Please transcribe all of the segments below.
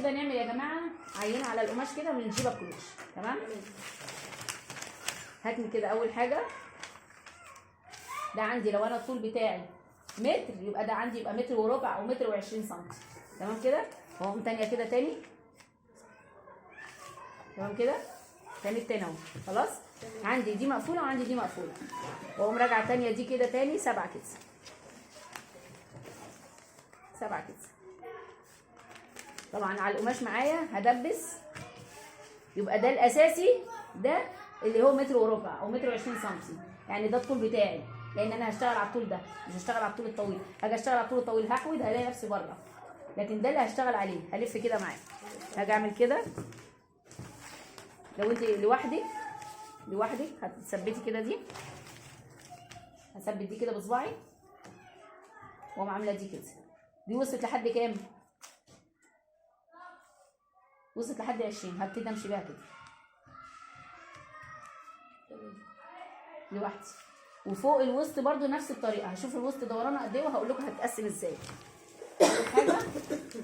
كده نعمل يا جماعه عينه على القماش كده من الجيبه كلوش. تمام. هاتني كده اول حاجه، ده عندي لو انا الطول بتاعي متر يبقى ده عندي يبقى متر وربع او متر و20 سم. تمام كده. واقوم تانيه كده تاني. تمام كده. تاني اهو. خلاص. عندي دي مقفوله وعندي دي مقفوله. واقوم راجعه تانيه دي كده تاني 7 كده. 7 كده. طبعا على القماش معايا هدبس، يبقى ده الاساسي، ده اللي هو متر وربع او متر و20 سم، يعني ده الطول بتاعي، لان انا هشتغل على الطول ده مش هشتغل على الطول الطويل. هاجي اشتغل على الطول الطويل هحود هلاقي نفسي بره، لكن ده اللي هشتغل عليه. هلف كده معايا، هاجي اعمل كده. لو انت لوحدك هتثبتي كده دي، هثبت دي كده بصباعي واقوم عامله دي كده. دي وصلت لحد كام؟ وصلت لحد 20. هبتدي امشي بيها كده لوحدي. وفوق الوسط برده نفس الطريقه، هشوف الوسط دورانه قد ايه وهقول لكم هتقسم ازاي. اول حاجه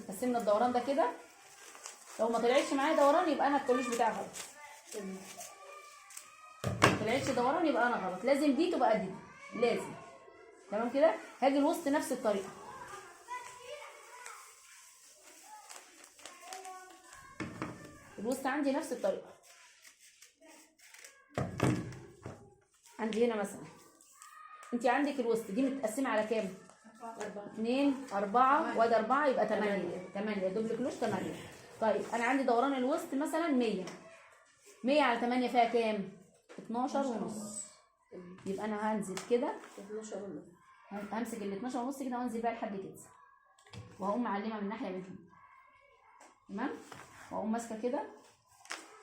قسمنا الدوران ده كده، لو ما طلعتش معايا دوران يبقى انا الكلوش بتاعي غلط. ما طلعتش دوران يبقى انا غلط، لازم دي تبقى دي، لازم. تمام كده. هاجي الوسط نفس الطريقه، الوسط عندي نفس الطريقه. عندي هنا مثلا انت عندك الوسط دي متقسمه على كام؟ 2 4 وده 4 يبقى 8 دبل كلوش 8. طيب انا عندي دوران الوسط مثلا 100 على 8 فيها كام؟ 12 ونص. يبقى انا هنزل كده 12 ونص، همسك ال 12 ونص كده وانزل بقى لحد كده، وهقوم معلمه من ناحيه منهم. تمام. واقوم ماسكه كده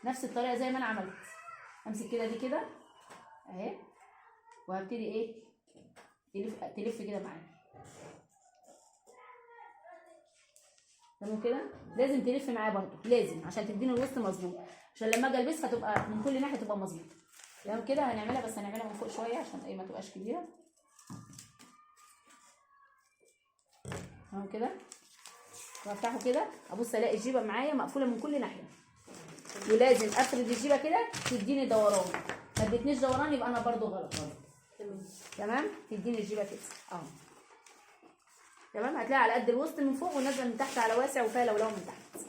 نفس الطريقه زي ما انا عملت، امسك كده دي كده اهي، وهبتدي ايه تلف كده معايا. تمام كده. لازم تلف معايا برضو، لازم، عشان تديني الوسط مظبوط، عشان لما اجي البسها تبقى من كل ناحيه تبقى مظبوطه. تمام كده. هنعملها بس هنعملها من فوق شويه عشان ايه ما تبقاش كبيره. تمام كده. وافتحه كده ابص الاقي الجيبه معايا مقفوله من كل ناحيه، ولازم افرد الجيبه كده تديني دوران. ما ادتنيش دوران يبقى انا برضو غلط. تمام. تديني الجيبه كده اهو. تمام. هتلاقي على قد الوسط من فوق ونازله من تحت على واسع وفيها لولو من تحت.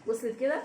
وصلت كده.